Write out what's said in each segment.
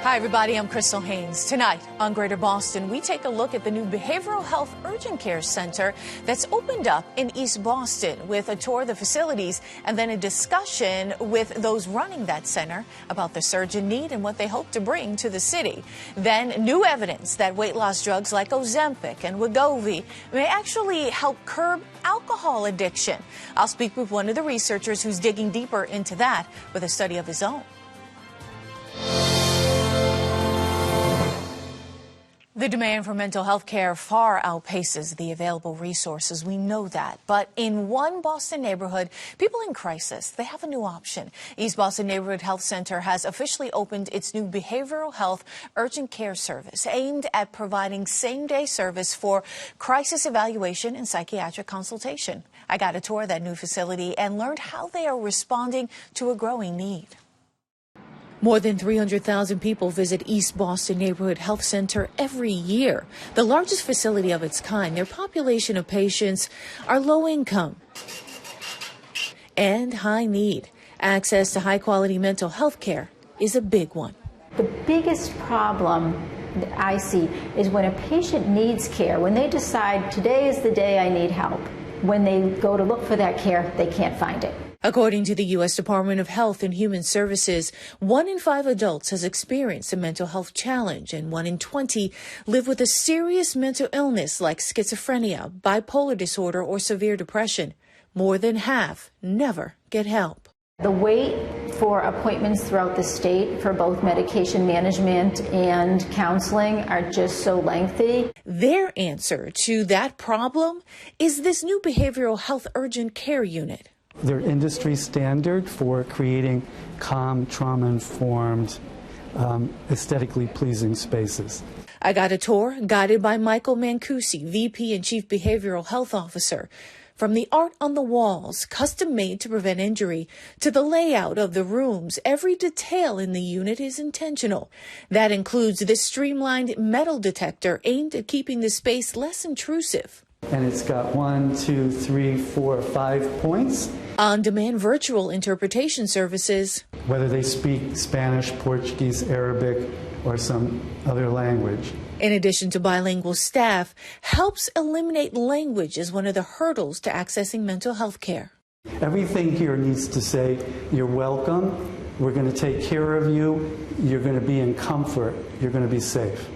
Hi, everybody. I'm Crystal Haynes. Tonight on Greater Boston, we take a look at the new Behavioral Health Urgent Care Center that's opened up in East Boston, with a tour of the facilities and then a discussion with those running that center about the surge in need and what they hope to bring to the city. Then new evidence that weight loss drugs like Ozempic and Wegovy may actually help curb alcohol addiction. I'll speak with one of the researchers who's digging deeper into that with a study of his own. The demand for mental health care far outpaces the available resources. We know that. But in one Boston neighborhood, people in crisis, they have a new option. East Boston Neighborhood Health Center has officially opened its new behavioral health urgent care service aimed at providing same-day service for crisis evaluation and psychiatric consultation. I got a tour of that new facility and learned how they are responding to a growing need. More than 300,000 people visit East Boston Neighborhood Health Center every year. The largest facility of its kind. Their population of patients are low income and high need. Access to high quality mental health care is a big one. The biggest problem that I see is when a patient needs care, when they decide today is the day I need help. When they go to look for that care, they can't find it. According to the U.S. Department of Health and Human Services, 1 in 5 adults has experienced a mental health challenge, and 1 in 20 live with a serious mental illness like schizophrenia, bipolar disorder, or severe depression. More than half never get help. The wait for appointments throughout the state for both medication management and counseling are just so lengthy. Their answer to that problem is this new behavioral health urgent care unit. They're industry standard for creating calm, trauma-informed, aesthetically pleasing spaces. I got a tour guided by Michael Mancusi, VP and Chief Behavioral Health Officer. From the art on the walls, custom-made to prevent injury, to the layout of the rooms, every detail in the unit is intentional. That includes this streamlined metal detector aimed at keeping the space less intrusive. And it's got 1, 2, 3, 4, 5 points. On-demand virtual interpretation services. Whether they speak Spanish, Portuguese, Arabic, or some other language. In addition to bilingual staff, helps eliminate language as one of the hurdles to accessing mental health care. Everything here needs to say, you're welcome, we're going to take care of you, you're going to be in comfort, you're going to be safe.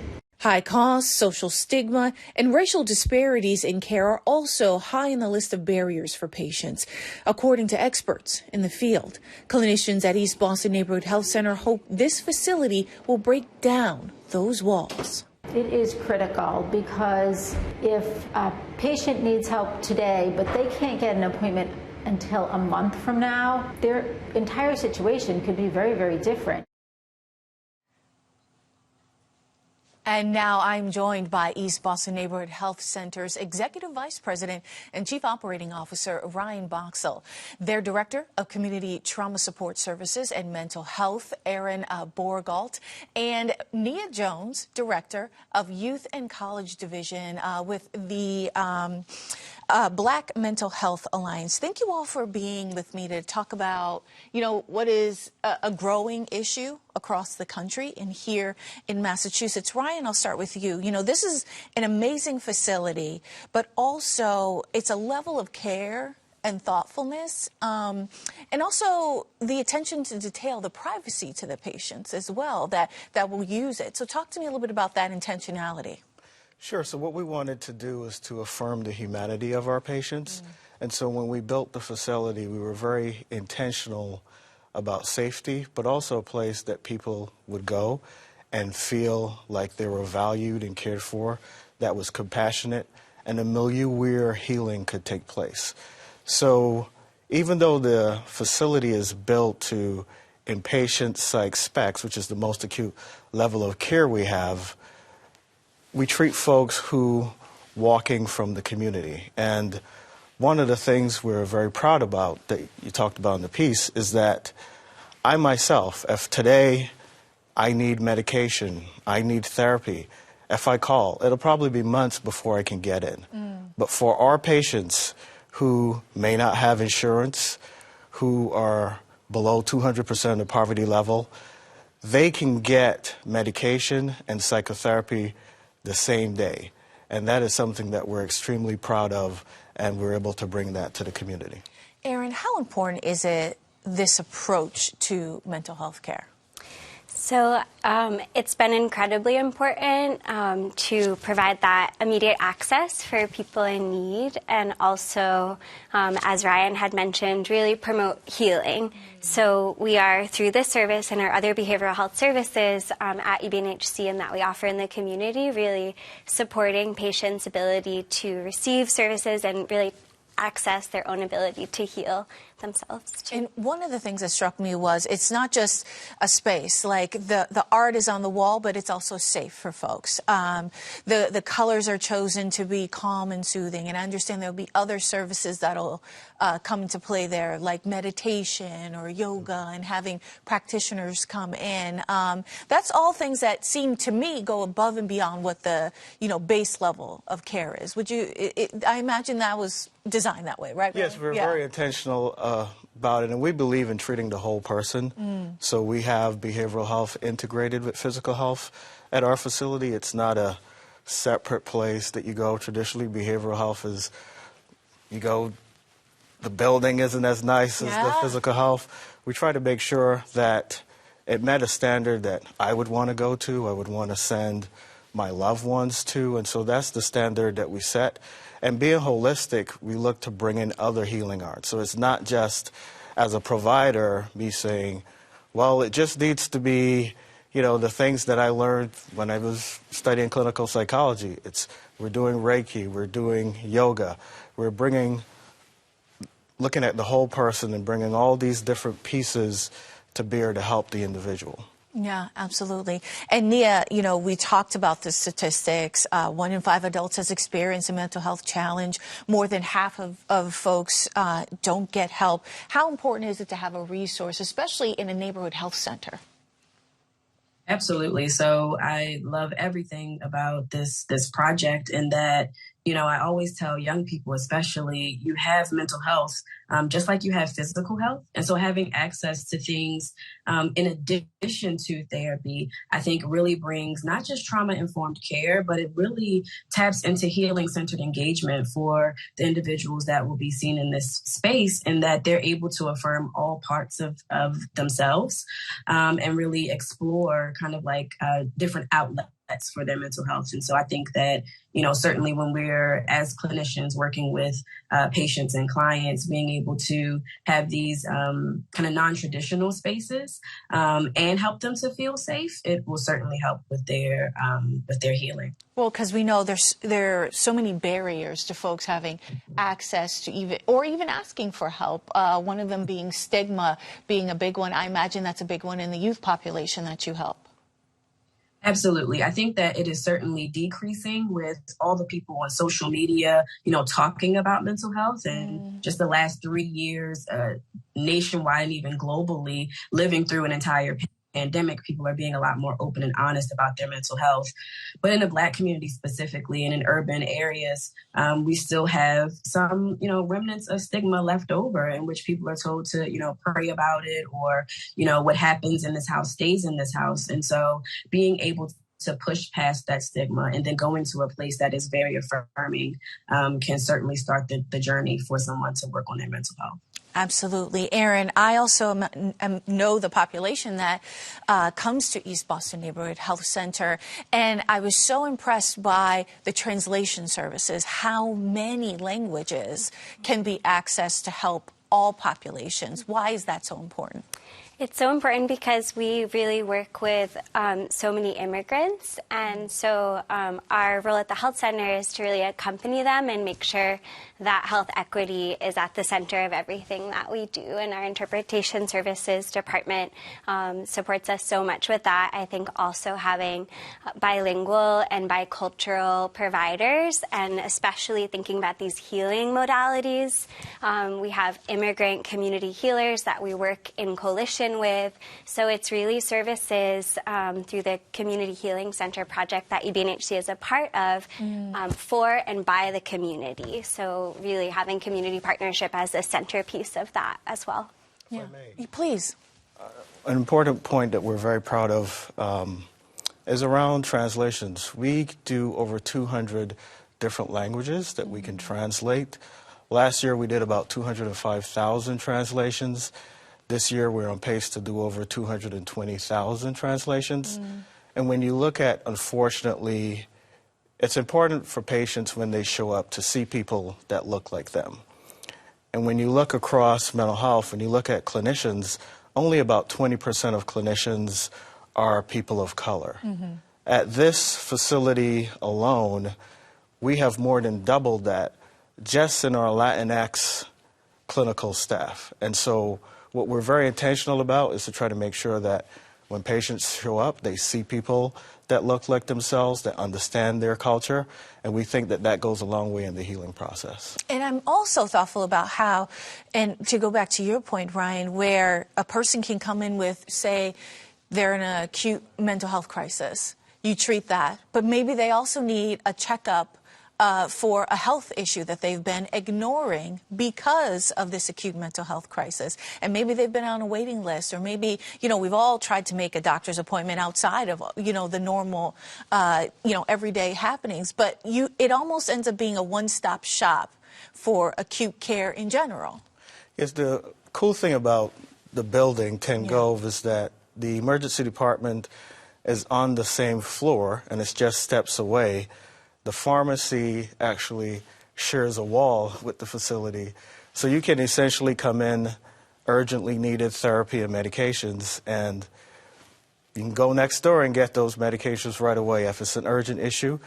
High costs, social stigma, and racial disparities in care are also high on the list of barriers for patients, according to experts in the field. Clinicians at East Boston Neighborhood Health Center hope this facility will break down those walls. It is critical because if a patient needs help today, but they can't get an appointment until a month from now, their entire situation could be very, very different. And now I'm joined by East Boston Neighborhood Health Center's Executive Vice President and Chief Operating Officer, Ryan Boxel. Their Director of Community Trauma Support Services and Mental Health, Aaron Borgalt, and Nia Jones, Director of Youth and College Division with the Black Mental Health Alliance. Thank you all for being with me to talk about, what is a growing issue across the country and here in Massachusetts. Ryan, I'll start with you. This is an amazing facility, but also it's a level of care and thoughtfulness, and also the attention to detail, the privacy to the patients as well that will use it. So talk to me a little bit about that intentionality. Sure. So what we wanted to do is to affirm the humanity of our patients. And so when we built the facility, we were very intentional about safety, but also a place that people would go and feel like they were valued and cared for, that was compassionate, and a milieu where healing could take place. So even though the facility is built to inpatient psych specs, which is the most acute level of care we have, we treat folks who walking from the community. And one of the things we're very proud about that you talked about in the piece is that I myself, if today I need medication, I need therapy, if I call, it'll probably be months before I can get in. But for our patients who may not have insurance, who are below 200% of poverty level, they can get medication and psychotherapy the same day. And that is something that we're extremely proud of, and we're able to bring that to the community. Erin, how important is it, this approach to mental health care? So it's been incredibly important to provide that immediate access for people in need, and also, as Ryan had mentioned, really promote healing. So we are, through this service and our other behavioral health services at EBNHC and that we offer in the community, really supporting patients' ability to receive services and really access their own ability to heal themselves too. And one of the things that struck me was it's not just a space, like the art is on the wall, but it's also safe for folks. The colors are chosen to be calm and soothing, and I understand there'll be other services that'll come into play there, like meditation or yoga, and having practitioners come in. That's all things that seem to me go above and beyond what the base level of care is. Would you? I imagine that was designed that way, right? Yes, we're very intentional about it, and we believe in treating the whole person. So we have behavioral health integrated with physical health at our facility. It's not a separate place that you go. Traditionally, behavioral health is, you go, the building isn't as nice as the physical health. We try to make sure that it met a standard that I would want to go to, I would want to send my loved ones to, and so that's the standard that we set. And being holistic, we look to bring in other healing arts. So it's not just, as a provider, me saying, well, it just needs to be, the things that I learned when I was studying clinical psychology. We're doing Reiki, we're doing yoga, we're looking at the whole person and bringing all these different pieces to bear to help the individual. Yeah, absolutely. And Nia, we talked about the statistics. 1 in 5 adults has experienced a mental health challenge. More than half of folks don't get help. How important is it to have a resource, especially in a neighborhood health center? Absolutely. So I love everything about this project, in that, I always tell young people, especially, you have mental health just like you have physical health. And so having access to things in addition to therapy, I think really brings not just trauma-informed care, but it really taps into healing-centered engagement for the individuals that will be seen in this space, and that they're able to affirm all parts of themselves and really explore kind of like different outlets for their mental health. And so I think that, certainly when we're, as clinicians, working with patients and clients, being able to have these kind of non-traditional spaces and help them to feel safe, it will certainly help with their healing. Well, because we know there are so many barriers to folks having access to even asking for help. One of them being stigma, being a big one. I imagine that's a big one in the youth population that you help. Absolutely. I think that it is certainly decreasing with all the people on social media, talking about mental health, and just the last 3 years, nationwide and even globally, living through an entire pandemic, people are being a lot more open and honest about their mental health. But in the Black community specifically, and in urban areas, we still have some, remnants of stigma left over, in which people are told to, pray about it, or, what happens in this house stays in this house. And so being able to push past that stigma and then go into a place that is very affirming can certainly start the journey for someone to work on their mental health. Absolutely. Erin, I also know the population that comes to East Boston Neighborhood Health Center, and I was so impressed by the translation services, how many languages can be accessed to help all populations. Why is that so important? It's so important because we really work with so many immigrants, and so our role at the health center is to really accompany them and make sure that health equity is at the center of everything that we do. And our interpretation services department supports us so much with that. I think also having bilingual and bicultural providers, and especially thinking about these healing modalities. We have immigrant community healers that we work in coalition with. So it's really services through the Community Healing Center project that EBNHC is a part of for and by the community. So really having community partnership as a centerpiece of that as well. Yeah. Please. an important point that we're very proud of is around translations. We do over 200 different languages that we can translate. Last year we did about 205,000 translations. This year we're on pace to do over 220,000 translations. And when you look at, unfortunately, it's important for patients when they show up to see people that look like them. And when you look across mental health, when you look at clinicians, only about 20% of clinicians are people of color. At this facility alone, we have more than doubled that just in our Latinx clinical staff. And so what we're very intentional about is to try to make sure that when patients show up, they see people that look like themselves, that understand their culture, and we think that that goes a long way in the healing process. And I'm also thoughtful about how, and to go back to your point, Ryan, where a person can come in with, say, they're in an acute mental health crisis. You treat that, but maybe they also need a checkup for a health issue that they've been ignoring because of this acute mental health crisis. And maybe they've been on a waiting list, or maybe, you know, we've all tried to make a doctor's appointment outside of, you know, the normal, everyday happenings. But it almost ends up being a one-stop shop for acute care in general. Yes, the cool thing about the building, 10 Gove, is that the emergency department is on the same floor and it's just steps away. The pharmacy actually shares a wall with the facility. So you can essentially come in, urgently needed therapy and medications, and you can go next door and get those medications right away. If it's an urgent issue,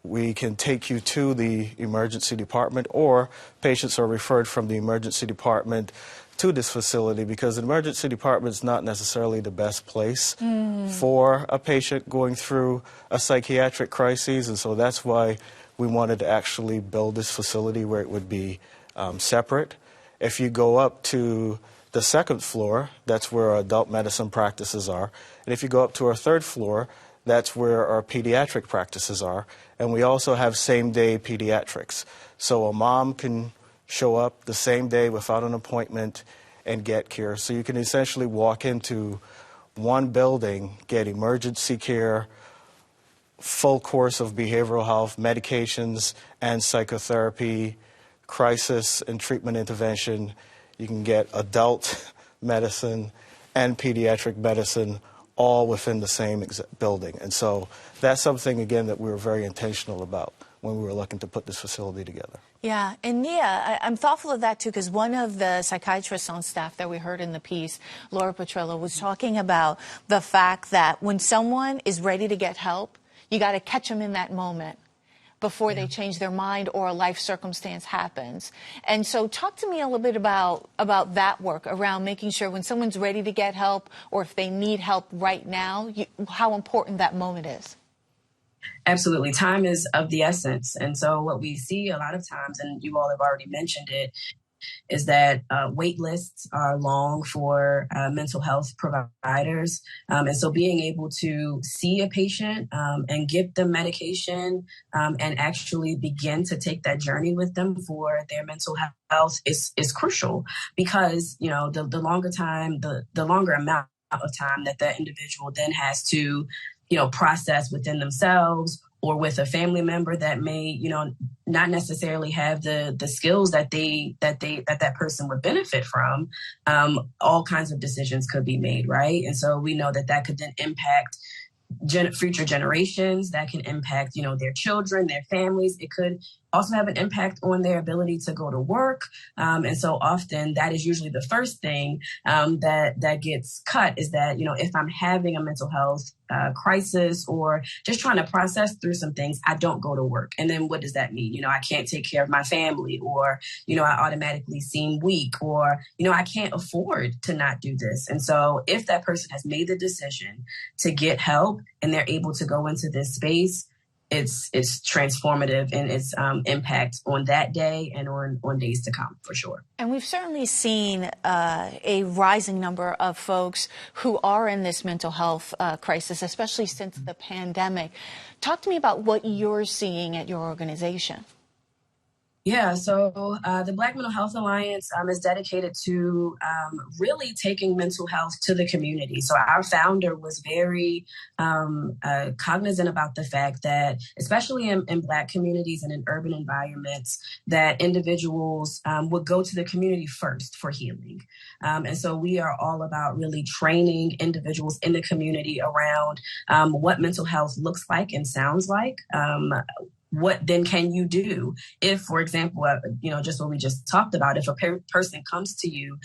we can take you to the emergency department, or patients are referred from the emergency department to this facility, because the emergency department is not necessarily the best place for a patient going through a psychiatric crisis. And so that's why we wanted to actually build this facility where it would be separate. If you go up to the second floor, that's where our adult medicine practices are. And if you go up to our third floor, that's where our pediatric practices are. And we also have same-day pediatrics. So a mom can show up the same day without an appointment and get care. So you can essentially walk into one building, get emergency care, full course of behavioral health, medications and psychotherapy, crisis and treatment intervention. You can get adult medicine and pediatric medicine all within the same building. And so that's something, again, that we were very intentional about when we were looking to put this facility together. Yeah, and Nia, I'm thoughtful of that too, because one of the psychiatrists on staff that we heard in the piece, Laura Petrillo, was talking about the fact that when someone is ready to get help, you got to catch them in that moment before they change their mind or a life circumstance happens. And so talk to me a little bit about that work around making sure when someone's ready to get help, or if they need help right now, how important that moment is. Absolutely. Time is of the essence. And so what we see a lot of times, and you all have already mentioned it, is that wait lists are long for mental health providers. And so being able to see a patient and give them medication and actually begin to take that journey with them for their mental health is crucial, because, you know, the longer time, the longer amount of time that the individual then has to, you know, process within themselves or with a family member that may, you know, not necessarily have the skills that that person would benefit from, all kinds of decisions could be made, right? And so we know that could then impact future generations, that can impact, you know, their children, their families. It could also have an impact on their ability to go to work. And so often that is usually the first thing that gets cut, is that, you know, if I'm having a mental health crisis or just trying to process through some things, I don't go to work. And then what does that mean? You know, I can't take care of my family, or, you know, I automatically seem weak, or, you know, I can't afford to not do this. And so if that person has made the decision to get help and they're able to go into this space, it's transformative in its impact on that day and on days to come, for sure. And we've certainly seen a rising number of folks who are in this mental health crisis, especially since the pandemic. Talk to me about what you're seeing at your organization. Yeah, so the Black Mental Health Alliance is dedicated to really taking mental health to the community. So our founder was very cognizant about the fact that, especially in Black communities and in urban environments, that individuals would go to the community first for healing. And so we are all about really training individuals in the community around what mental health looks like and sounds like. What then can you do if, for example, just what we just talked about, if a person comes to you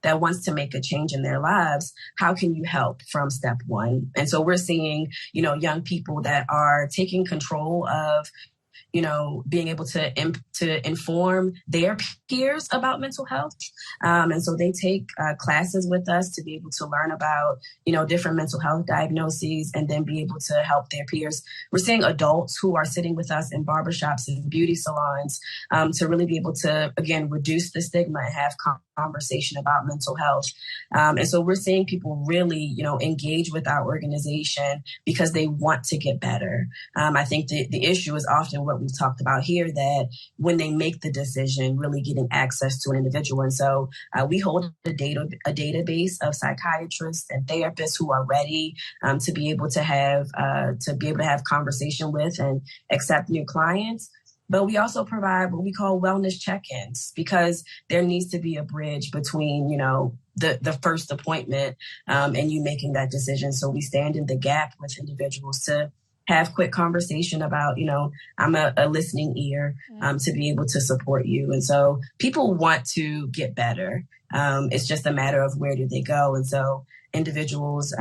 that wants to make a change in their lives, how can you help from step one? And so we're seeing, young people that are taking control of, being able to inform their peers about mental health. And so they take classes with us to be able to learn about, different mental health diagnoses and then be able to help their peers. We're seeing adults who are sitting with us in barbershops and beauty salons to really be able to, again, reduce the stigma and have conversation about mental health. And so we're seeing people really, engage with our organization because they want to get better. I think the issue is often what we've talked about here, that when they make the decision, really getting access to an individual. And so we hold a database of psychiatrists and therapists who are ready to be able to have conversation with and accept new clients. But we also provide what we call wellness check-ins, because there needs to be a bridge between, the first appointment and you making that decision. So we stand in the gap with individuals to have quick conversation about, I'm a listening ear to be able to support you. And so people want to get better. It's just a matter of where do they go. And so individuals,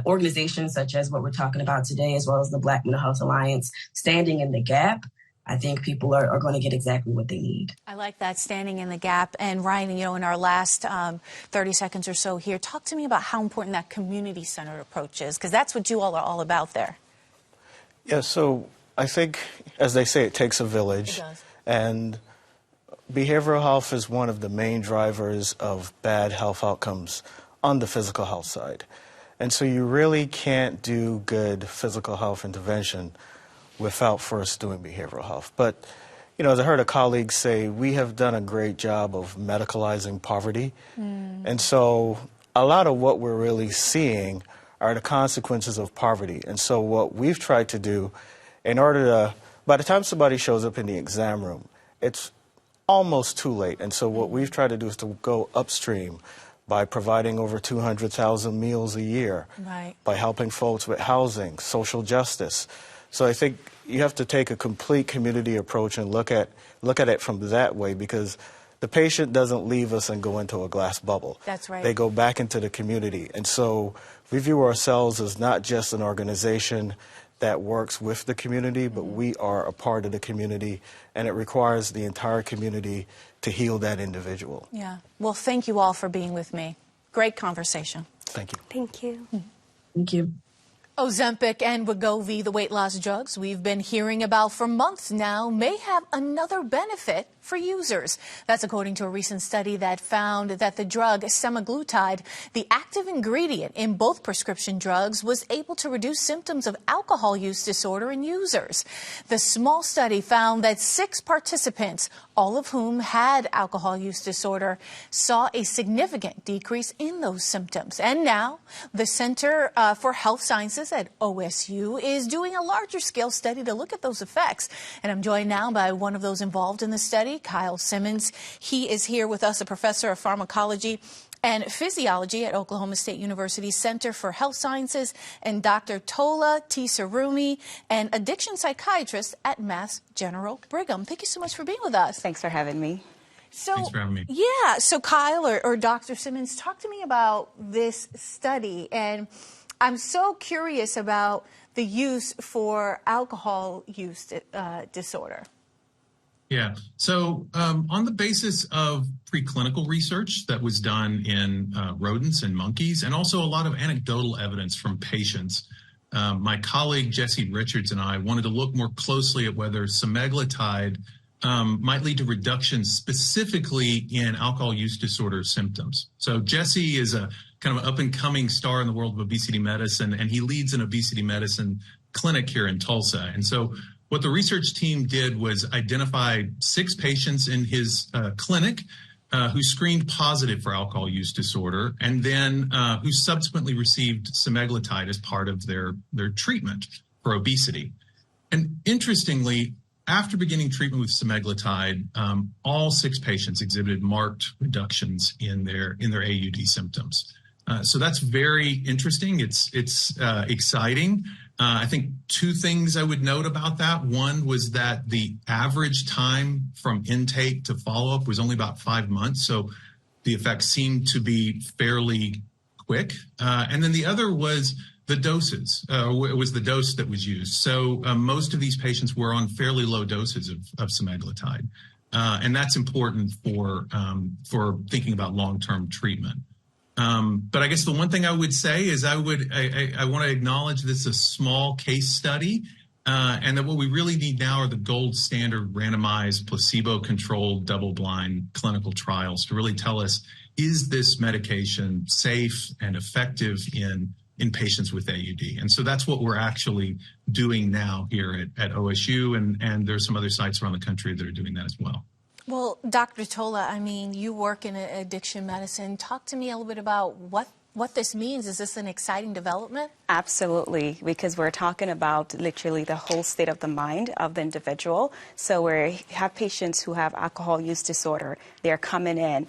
organizations such as what we're talking about today, as well as the Black Mental Health Alliance, standing in the gap, I think people are going to get exactly what they need. I like that, standing in the gap. And Ryan, in our last 30 seconds or so here, talk to me about how important that community-centered approach is, because that's what you all are all about there. Yeah, so I think, as they say, it takes a village. It does. And behavioral health is one of the main drivers of bad health outcomes on the physical health side. And so you really can't do good physical health intervention without first doing behavioral health. But, as I heard a colleague say, we have done a great job of medicalizing poverty. And so a lot of what we're really seeing are the consequences of poverty. And so what we've tried to do, by the time somebody shows up in the exam room, it's almost too late. And so what we've tried to do is to go upstream by providing over 200,000 meals a year, by helping folks with housing, social justice. So I think you have to take a complete community approach and look at it from that way, because the patient doesn't leave us and go into a glass bubble. That's right. They go back into the community. And so we view ourselves as not just an organization that works with the community, but we are a part of the community, and it requires the entire community to heal that individual. Yeah. Well, thank you all for being with me. Great conversation. Thank you. Thank you. Thank you. Ozempic and Wegovy, the weight loss drugs we've been hearing about for months now, may have another benefit for users. That's according to a recent study that found that the drug semaglutide, the active ingredient in both prescription drugs, was able to reduce symptoms of alcohol use disorder in users. The small study found that 6 participants, all of whom had alcohol use disorder, saw a significant decrease in those symptoms. And now the Center for Health Sciences at OSU is doing a larger scale study to look at those effects. And I'm joined now by one of those involved in the study, Kyle Simmons. He is here with us, a professor of pharmacology and physiology at Oklahoma State University Center for Health Sciences, and Dr. Tola Tisarumi, an addiction psychiatrist at Mass General Brigham. Thank you so much for being with us. Thanks for having me. Thanks for having me. Yeah, so Kyle or Dr. Simmons, talk to me about this study. And I'm so curious about the use for alcohol use disorder. Yeah. So on the basis of preclinical research that was done in rodents and monkeys, and also a lot of anecdotal evidence from patients, my colleague Jesse Richards and I wanted to look more closely at whether semaglutide might lead to reductions specifically in alcohol use disorder symptoms. So Jesse is a kind of an up-and-coming star in the world of obesity medicine, and he leads an obesity medicine clinic here in Tulsa. And so what the research team did was identify 6 patients in his clinic who screened positive for alcohol use disorder, and then who subsequently received semaglutide as part of their treatment for obesity. And interestingly, after beginning treatment with semaglutide, all 6 patients exhibited marked reductions in their AUD symptoms. So that's very interesting. It's exciting. I think 2 things I would note about that. One was that the average time from intake to follow-up was only about 5 months, so the effects seemed to be fairly quick. And then the other was the doses, was the dose that was used. So most of these patients were on fairly low doses of semaglutide, and that's important for thinking about long-term treatment. But I guess the one thing I would say is I want to acknowledge this is a small case study, and that what we really need now are the gold standard randomized placebo-controlled double-blind clinical trials to really tell us, is this medication safe and effective in patients with AUD? And so that's what we're actually doing now here at OSU, and there's some other sites around the country that are doing that as well. Well, Dr. Tola, I mean, you work in addiction medicine. Talk to me a little bit about what this means. Is this an exciting development? Absolutely, because we're talking about literally the whole state of the mind of the individual. So we have patients who have alcohol use disorder. They're coming in.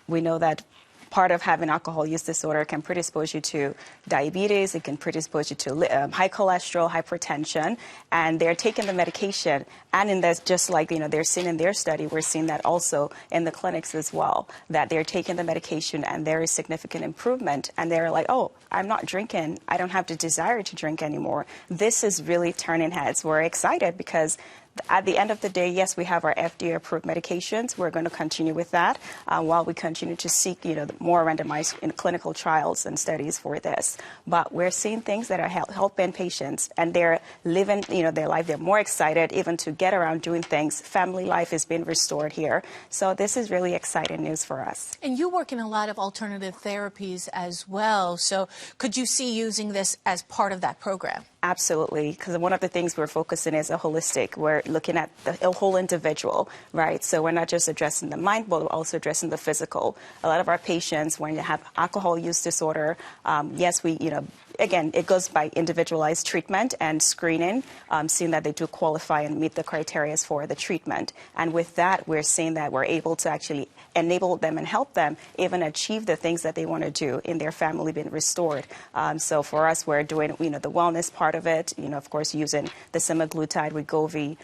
We know that part of having alcohol use disorder can predispose you to diabetes. It can predispose you to high cholesterol, hypertension, and they're taking the medication. And in this, just like they're seeing in their study, we're seeing that also in the clinics as well, that they're taking the medication and there is significant improvement. And they're like, oh, I'm not drinking. I don't have the desire to drink anymore. This is really turning heads. We're excited because at the end of the day, yes, we have our FDA-approved medications. We're going to continue with that while we continue to seek, more randomized clinical trials and studies for this. But we're seeing things that are helping patients, and they're living, their life. They're more excited even to get around doing things. Family life is being restored here. So this is really exciting news for us. And you work in a lot of alternative therapies as well. So could you see using this as part of that program? Absolutely, because one of the things we're focusing is a holistic. We're looking at the whole individual, right? So we're not just addressing the mind, but we're also addressing the physical. A lot of our patients, when you have alcohol use disorder, yes, again, it goes by individualized treatment and screening, seeing that they do qualify and meet the criteria for the treatment. And with that, we're seeing that we're able to actually enable them and help them even achieve the things that they want to do in their family being restored. So for us, we're doing, the wellness part of it, of course, using the semaglutide Wegovy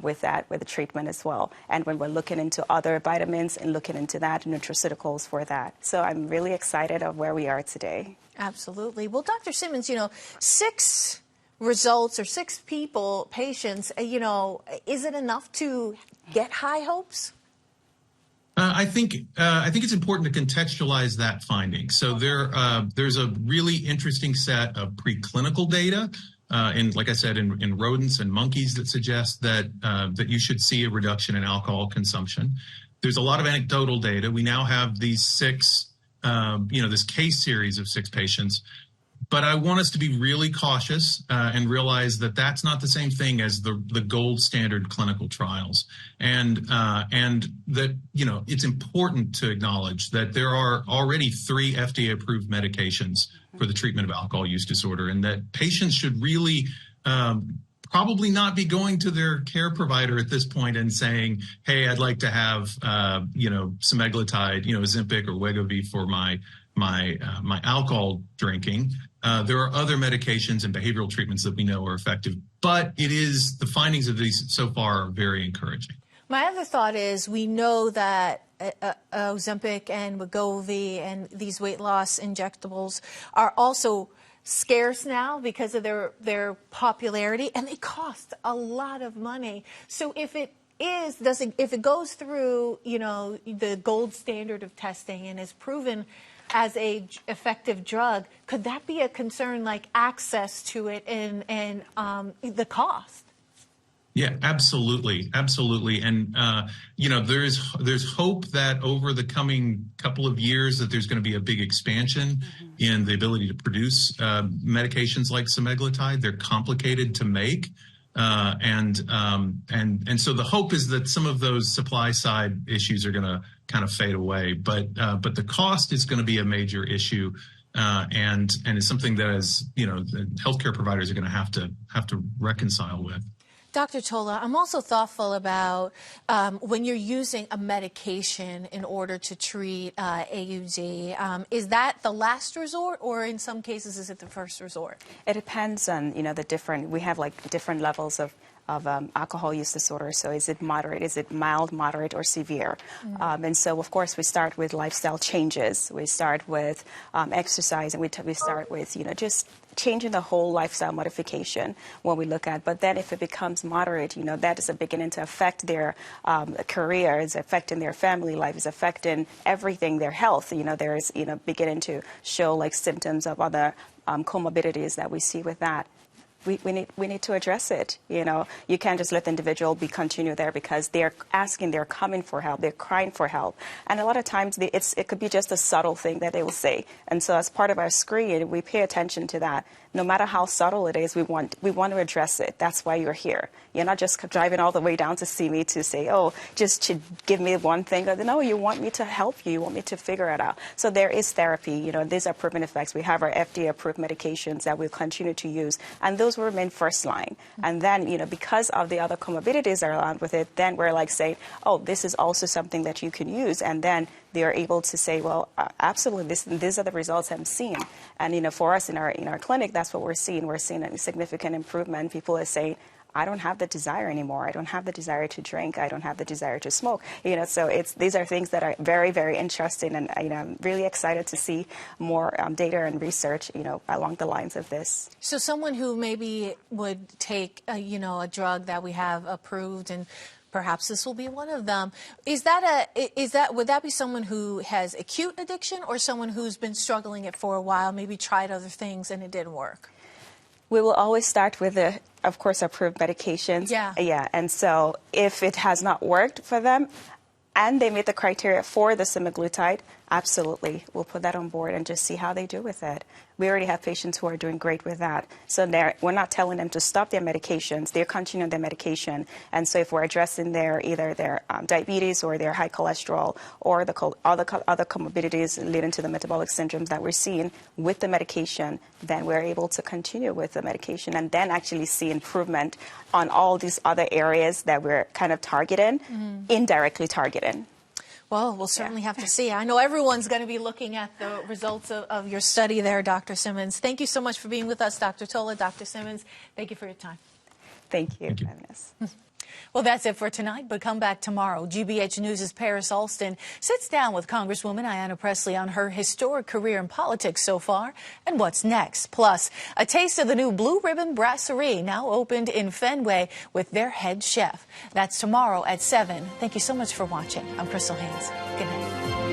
with the treatment as well. And when we're looking into other vitamins and looking into that, nutraceuticals for that. So I'm really excited of where we are today. Absolutely. Well, Dr. Simmons, 6 results or 6 patients, is it enough to get high hopes? I think it's important to contextualize that finding. So there's a really interesting set of preclinical data, like I said, in rodents and monkeys that suggest that you should see a reduction in alcohol consumption. There's a lot of anecdotal data. We now have these 6, this case series of 6 patients. But I want us to be really cautious and realize that that's not the same thing as the gold standard clinical trials, and that it's important to acknowledge that there are already 3 FDA-approved medications for the treatment of alcohol use disorder, and that patients should really probably not be going to their care provider at this point and saying, "Hey, I'd like to have semaglutide, Ozempic or Wegovy for my alcohol drinking." There are other medications and behavioral treatments that we know are effective, but the findings of these so far are very encouraging. My other thought is we know that Ozempic and Wegovy and these weight loss injectables are also scarce now because of their popularity, and they cost a lot of money. So if it goes through, the gold standard of testing and is proven as a effective drug, could that be a concern, like access to it and the cost? Yeah, absolutely. And, there's hope that over the coming couple of years that there's going to be a big expansion in the ability to produce medications like semaglutide. They're complicated to make. And so the hope is that some of those supply side issues are going to kind of fade away, but the cost is going to be a major issue, and it's something that, as you know, the healthcare providers are going to have to reconcile with. Dr. Tola, I'm also thoughtful about when you're using a medication in order to treat AUD. Is that the last resort, or in some cases is it the first resort? It depends on, the different, we have like different levels of alcohol use disorder. So is it moderate, is it mild, moderate, or severe? And so, of course, we start with lifestyle changes. We start with exercise, and we start with, just changing the whole lifestyle modification when we look at. But then if it becomes moderate, that is beginning to affect their career, it's affecting their family life, it's affecting everything, their health. There's, beginning to show like symptoms of other comorbidities that we see with that. We need to address it. You can't just let the individual continue there because they're asking, they're coming for help, they're crying for help, and a lot of times it could be just a subtle thing that they will say. And so, as part of our screen, we pay attention to that. No matter how subtle it is, we want to address it. That's why you're here. You're not just driving all the way down to see me to say, oh, just to give me one thing. No, you want me to help you. You want me to figure it out. So there is therapy. These are proven effects. We have our FDA-approved medications that we'll continue to use, and those will remain first line. And then, because of the other comorbidities that are along with it, then we're like saying, oh, this is also something that you can use. And then they are able to say, well, absolutely, these are the results I'm seeing. And, for us in our clinic, that's what we're seeing. We're seeing a significant improvement. People are saying, I don't have the desire anymore. I don't have the desire to drink. I don't have the desire to smoke. So these are things that are very, very interesting. And, I'm really excited to see more data and research, along the lines of this. So someone who maybe would take, a drug that we have approved, and perhaps this will be one of them. Would that be someone who has acute addiction, or someone who's been struggling it for a while, maybe tried other things and it didn't work? We will always start with of course, approved medications. Yeah. And so if it has not worked for them and they meet the criteria for the semaglutide, absolutely, we'll put that on board and just see how they do with it. We already have patients who are doing great with that. So we're not telling them to stop their medications. They're continuing their medication. And so if we're addressing either their diabetes or their high cholesterol or the other comorbidities leading to the metabolic syndromes that we're seeing with the medication, then we're able to continue with the medication and then actually see improvement on all these other areas that we're kind of targeting, indirectly targeting. Well, we'll certainly have to see. I know everyone's going to be looking at the results of your study there, Dr. Simmons. Thank you so much for being with us, Dr. Tola, Dr. Simmons. Thank you for your time. Thank you for having us. Well, that's it for tonight, but come back tomorrow. GBH News' Paris Alston sits down with Congresswoman Ayanna Pressley on her historic career in politics so far and what's next. Plus, a taste of the new Blue Ribbon Brasserie, now opened in Fenway with their head chef. That's tomorrow at 7. Thank you so much for watching. I'm Crystal Haynes. Good night.